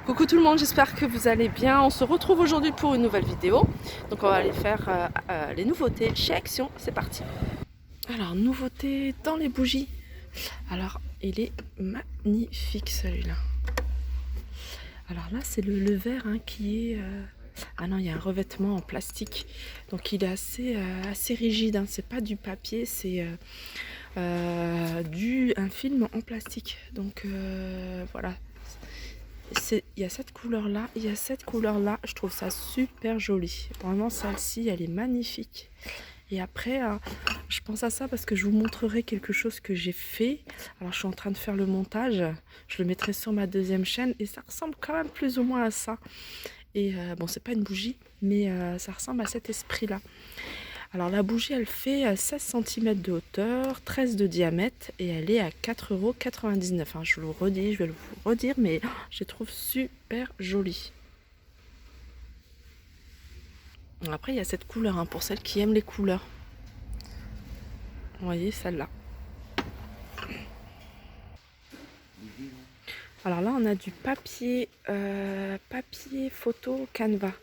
Coucou tout le monde, j'espère que vous allez bien. On se retrouve aujourd'hui pour une nouvelle vidéo. Donc on va aller faire les nouveautés chez Action. C'est parti. Alors, nouveauté dans les bougies. Alors, il est magnifique celui-là. Alors là, c'est le verre hein, qui est... Ah non, il y a un revêtement en plastique. Donc il est assez rigide. Hein. C'est pas du papier, c'est un film en plastique. Donc voilà. Il y a cette couleur là, il y a cette couleur là, je trouve ça super joli. Vraiment celle-ci elle est magnifique. Et après je pense à ça parce que je vous montrerai quelque chose que j'ai fait. Alors je suis en train de faire le montage, je le mettrai sur ma deuxième chaîne et ça ressemble quand même plus ou moins à ça. Et bon, c'est pas une bougie mais ça ressemble à cet esprit là. Alors la bougie elle fait 16 cm de hauteur, 13 de diamètre et elle est à 4,99 €. Hein, je vous le redis, je vais vous redire, mais je les trouve super jolie. Après il y a cette couleur hein, pour celles qui aiment les couleurs. Vous voyez celle-là. Alors là on a du papier, papier photo Canva.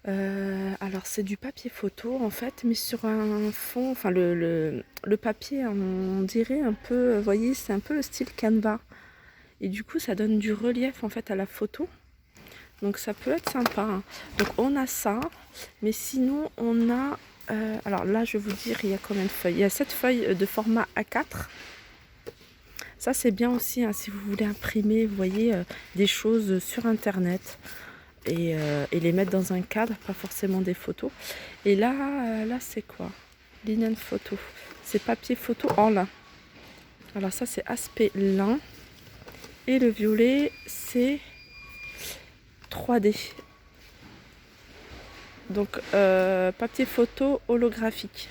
Alors c'est du papier photo en fait, mais sur un fond, enfin le papier on dirait un peu, vous voyez, c'est un peu le style Canva. Et du coup ça donne du relief en fait à la photo. Donc ça peut être sympa. Hein. Donc on a ça, mais sinon on a... alors là je vais vous dire il y a combien de feuilles. Il y a 7 feuilles de format A4. Ça c'est bien aussi hein, si vous voulez imprimer, vous voyez, des choses sur internet. Et les mettre dans un cadre, pas forcément des photos. Et là, là c'est quoi? Linen photo. C'est papier photo en lin. Alors ça c'est aspect lin. Et le violet c'est 3D. Donc papier photo holographique.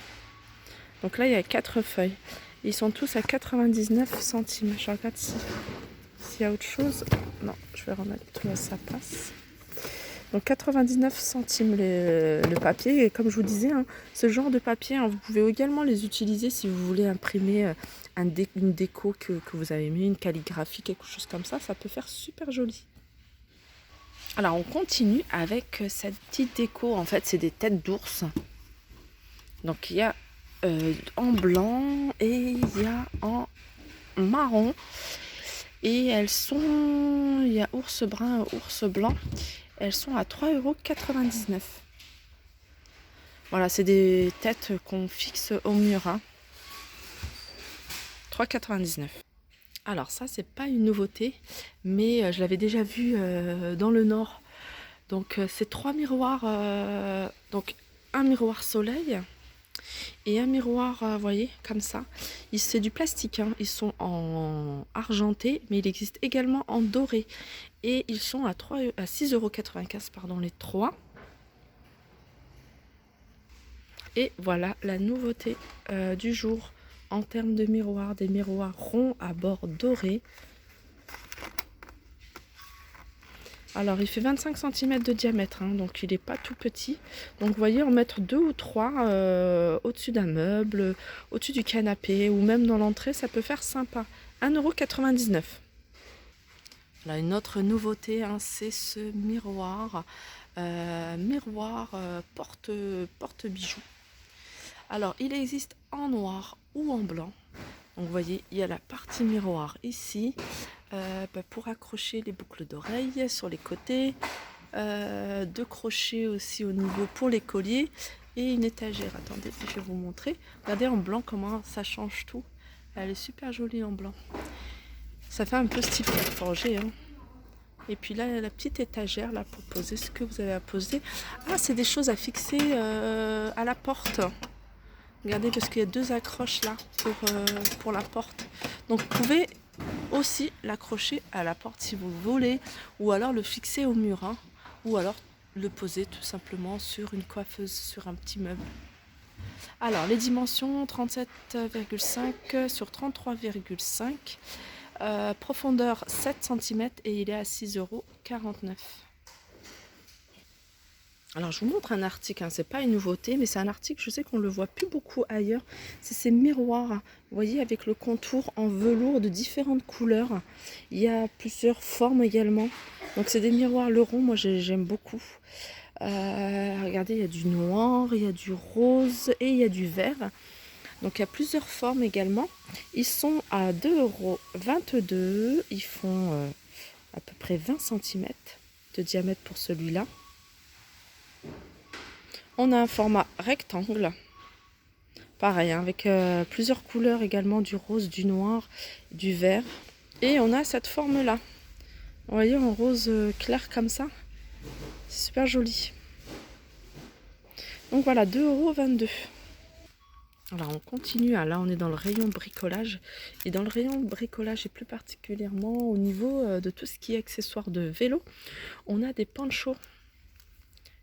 Donc là il y a 4 feuilles. Ils sont tous à 99 centimes. Je regarde s'il y a autre chose. Non, je vais remettre tout à sa place. Donc 99 centimes le papier. Et comme je vous disais, hein, ce genre de papier, hein, vous pouvez également les utiliser si vous voulez imprimer une déco que vous avez mis, une calligraphie, quelque chose comme ça. Ça peut faire super joli. Alors on continue avec cette petite déco. En fait, c'est des têtes d'ours. Donc il y a en blanc et il y a en marron. Et elles sont... Il y a ours brun, ours blanc. Elles sont à 3,99 €. Voilà, c'est des têtes qu'on fixe au mur. Hein. 3,99 €. Alors ça, c'est pas une nouveauté, mais je l'avais déjà vu dans le Nord. Donc c'est 3 miroirs. Donc un miroir soleil et un miroir, vous voyez, comme ça. C'est du plastique, hein. Ils sont en argenté, mais il existe également en doré. Et ils sont à 6,95 €, pardon, les 3. Et voilà la nouveauté du jour en termes de miroirs, des miroirs ronds à bord doré. Alors il fait 25 cm de diamètre, hein, donc il n'est pas tout petit. Donc vous voyez, en mettre 2 ou 3 au-dessus d'un meuble, au-dessus du canapé ou même dans l'entrée, ça peut faire sympa. 1,99 €. Là, une autre nouveauté, hein, c'est ce miroir, porte-bijoux. Alors, il existe en noir ou en blanc. Donc, vous voyez, il y a la partie miroir ici, pour accrocher les boucles d'oreilles sur les côtés, 2 crochets aussi au niveau pour les colliers et une étagère. Attendez, je vais vous montrer. Regardez en blanc comment ça change tout. Elle est super jolie en blanc. Ça fait un peu style forgé, hein. Et puis là, il y a la petite étagère là pour poser ce que vous avez à poser. Ah, c'est des choses à fixer à la porte. Regardez, parce qu'il y a 2 accroches là pour la porte. Donc vous pouvez aussi l'accrocher à la porte si vous le voulez, ou alors le fixer au mur, hein, ou alors le poser tout simplement sur une coiffeuse, sur un petit meuble. Alors les dimensions 37,5 sur 33,5, profondeur 7 cm et il est à 6,49 €. Alors je vous montre un article, hein, c'est pas une nouveauté, mais c'est un article, je sais qu'on le voit plus beaucoup ailleurs. C'est ces miroirs, hein, vous voyez, avec le contour en velours de différentes couleurs. Il y a plusieurs formes également. Donc c'est des miroirs le rond, moi j'aime beaucoup. Regardez, il y a du noir, il y a du rose et il y a du vert. Donc il y a plusieurs formes également. Ils sont à 2,22 €. Ils font à peu près 20 cm de diamètre pour celui-là. On a un format rectangle, pareil, hein, avec plusieurs couleurs également, du rose, du noir, du vert. Et on a cette forme-là. Vous voyez, en rose clair comme ça. C'est super joli. Donc voilà, 2,22 €. Alors on continue, hein, là on est dans le rayon bricolage. Et dans le rayon bricolage, et plus particulièrement au niveau de tout ce qui est accessoires de vélo, on a des ponchos.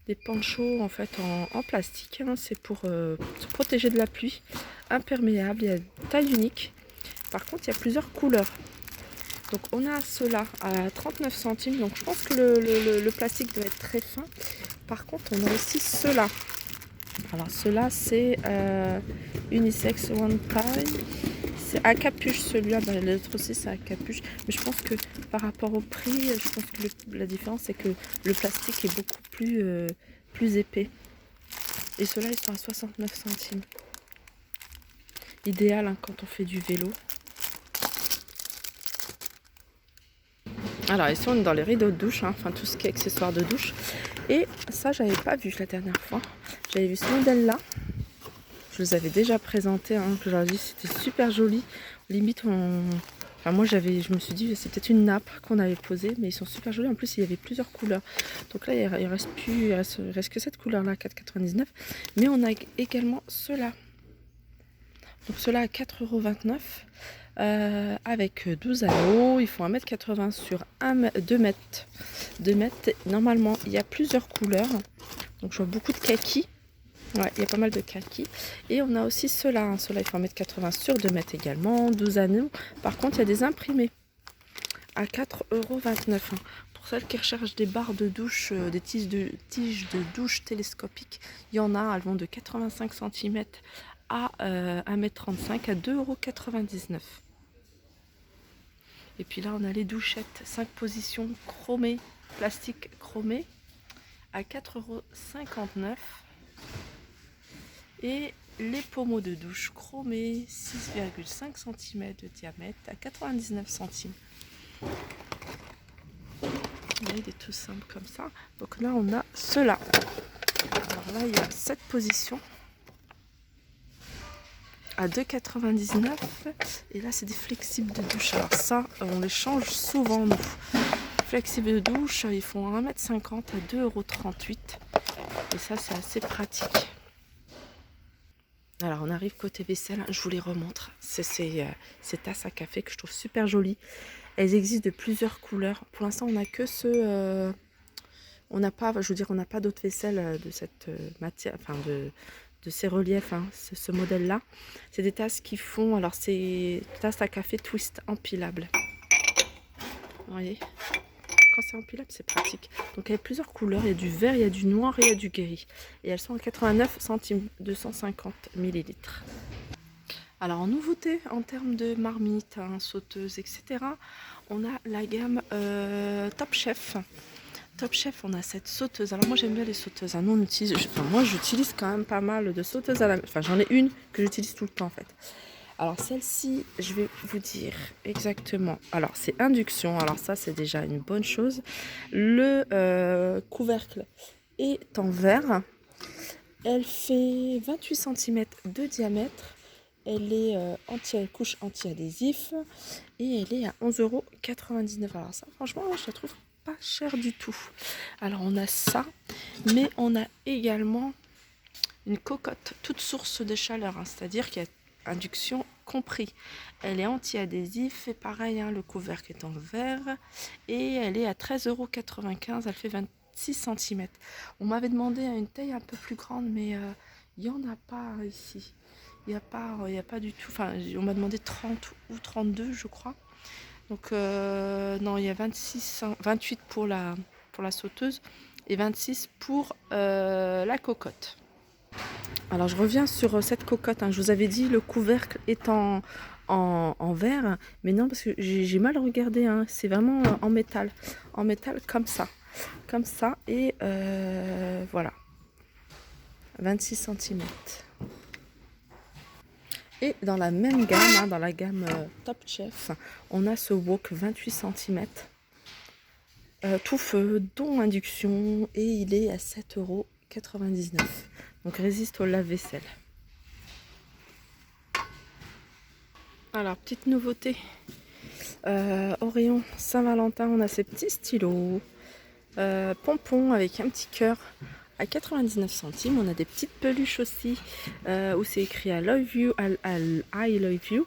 Des ponchos en fait en plastique, hein. C'est pour se protéger de la pluie, imperméable, il y a taille unique. Par contre il y a plusieurs couleurs. Donc on a ceux-là à 39 centimes, donc je pense que le plastique doit être très fin. Par contre on a aussi ceux-là. Alors ceux-là c'est unisex one tie. C'est à capuche celui-là, bah, l'autre aussi c'est à capuche. Mais je pense que par rapport au prix, je pense que la différence c'est que le plastique est beaucoup plus épais. Et ceux-là ils sont à 69 centimes. Idéal, hein, quand on fait du vélo. Alors ici on est dans les rideaux de douche, hein, enfin tout ce qui est accessoires de douche. Et ça j'avais pas vu la dernière fois. J'avais vu ce modèle-là. Je vous avais déjà présenté, hein, que j'aurais dit c'était super joli. Limite, enfin, moi je me suis dit c'est peut-être une nappe qu'on avait posée, mais ils sont super jolis. En plus, il y avait plusieurs couleurs. Donc là, il reste que cette couleur-là, 4,99 €. Mais on a également ceux-là. Donc ceux-là à 4,29 €, avec 12 anneaux. Ils font 1,80 m sur 2 mètres. 2 mètres. Normalement, il y a plusieurs couleurs. Donc je vois beaucoup de kaki. Ouais, il y a pas mal de kaki. Et on a aussi ceux-là. Hein. Ceux-là, il faut 1,80 m sur 2 mètres également. 12 anneaux. Par contre, il y a des imprimés à 4,29 €. Hein. Pour celles qui recherchent des barres de douche, des tiges de douche télescopiques, il y en a. Elles vont de 85 cm à 1,35 m à 2,99 €. Et puis là, on a les douchettes 5 positions chromées, plastique chromé, à 4,59 €. Et les pommeaux de douche chromés, 6,5 cm de diamètre, à 99 centimes. Il est tout simple comme ça. Donc là, on a ceux-là. Alors là, il y a 7 positions à 2,99 €. Et là, c'est des flexibles de douche. Alors ça, on les change souvent, nous. Flexibles de douche, ils font 1,50 m à 2,38 €. Et ça, c'est assez pratique. Alors on arrive côté vaisselle, je vous les remontre. C'est ces tasses à café que je trouve super jolies. Elles existent de plusieurs couleurs. Pour l'instant on n'a que ce... on n'a pas, je veux dire, on n'a pas d'autres vaisselles de cette matière, enfin de ces reliefs, hein, ce modèle-là. C'est des tasses qui font, alors c'est tasses à café twist empilables. Vous voyez ? Quand c'est empilable, c'est pratique. Donc il y a plusieurs couleurs, il y a du vert, il y a du noir et il y a du gris. Et elles sont à 89 centimes, 250 ml. Alors en nouveauté, en termes de marmites, hein, sauteuses, etc., on a la gamme Top Chef. Top Chef, on a cette sauteuse. Alors moi j'aime bien les sauteuses. Hein. Nous, moi j'utilise quand même pas mal de sauteuses à la... Enfin j'en ai une que j'utilise tout le temps en fait. Alors celle-ci, je vais vous dire exactement. Alors c'est induction, alors ça c'est déjà une bonne chose. Le couvercle est en verre. Elle fait 28 cm de diamètre. Elle est couche anti-adhésif et elle est à 11,99 €. Alors ça franchement je la trouve pas chère du tout. Alors on a ça, mais on a également une cocotte toute source de chaleur, hein, c'est-à-dire qu'il y a induction compris. Elle est anti-adhésif et pareil, hein, le couvercle est en verre et elle est à 13,95 €. Elle fait 26 cm. On m'avait demandé une taille un peu plus grande, mais il n'y en a pas ici. Il n'y a pas du tout. Enfin, on m'a demandé 30 ou 32, je crois. Donc non, il y a 28 pour la sauteuse et 26 pour la cocotte. Alors je reviens sur cette cocotte, hein. Je vous avais dit le couvercle est en verre, mais non parce que j'ai mal regardé, hein. C'est vraiment en métal comme ça et voilà, 26 cm. Et dans la même gamme, hein, dans la gamme Top Chef, on a ce wok 28 cm. Tout feu, dont induction, et il est à 7,99 €. Donc résiste au lave-vaisselle. Alors, petite nouveauté. Au rayon Saint-Valentin, on a ces petits stylos. Pompons avec un petit cœur à 99 centimes. On a des petites peluches aussi où c'est écrit I love you, I love you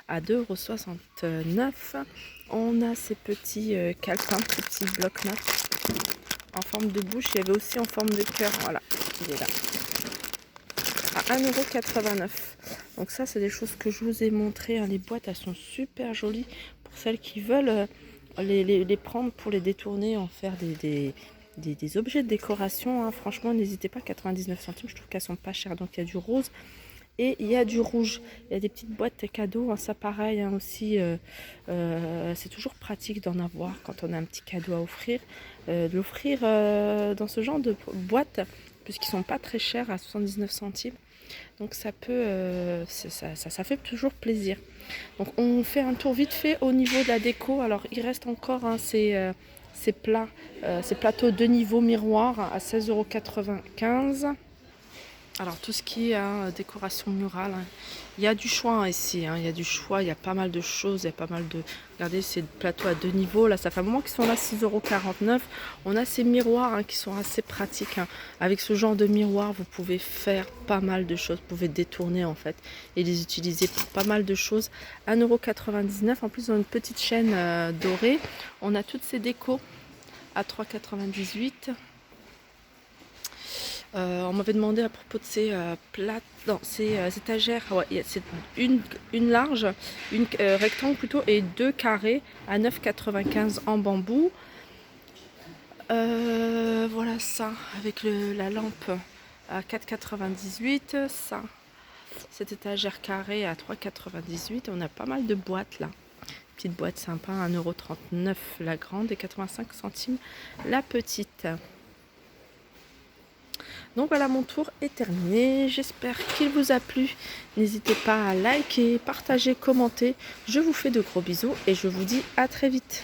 à 2,69 €. On a ces petits calepins, ces petits bloc-notes en forme de bouche. Il y avait aussi en forme de cœur. Voilà, il est là. À 1,89 €. Donc ça, c'est des choses que je vous ai montrées, hein. Les boîtes, elles sont super jolies pour celles qui veulent les prendre pour les détourner, en faire des objets de décoration, hein. Franchement, n'hésitez pas, 99 centimes, je trouve qu'elles sont pas chères. Donc il y a du rose et il y a du rouge. Il y a des petites boîtes cadeaux, hein. Ça pareil, hein, aussi. C'est toujours pratique d'en avoir quand on a un petit cadeau à offrir. De l'offrir dans ce genre de boîte, puisqu'ils sont pas très chers, à 79 centimes. Donc ça peut, ça fait toujours plaisir. Donc on fait un tour vite fait au niveau de la déco. Alors il reste encore, hein, ces plats, ces plateaux de niveau miroir à 16,95 €. Alors tout ce qui est, hein, décoration murale, hein, il y a du choix, hein, ici, hein, il y a du choix, il y a pas mal de choses, il y a pas mal de... Regardez ces plateaux à 2 niveaux, là ça fait un moment qu'ils sont là, 6,49 €. On a ces miroirs, hein, qui sont assez pratiques, hein. Avec ce genre de miroir, vous pouvez faire pas mal de choses, vous pouvez détourner en fait et les utiliser pour pas mal de choses. 1,99 €. En plus, dans une petite chaîne dorée, on a toutes ces décos à 3,98 €. On m'avait demandé à propos de ces ces étagères, ouais, c'est une large, une rectangle plutôt, et deux carrés à 9,95 € en bambou. Voilà ça, avec la lampe à 4,98 €. Ça, cette étagère carrée à 3,98 €. On a pas mal de boîtes là. Petite boîte sympa, 1,39 € la grande et 85 centimes la petite. Donc voilà, mon tour est terminé. J'espère qu'il vous a plu. N'hésitez pas à liker, partager, commenter. Je vous fais de gros bisous et je vous dis à très vite.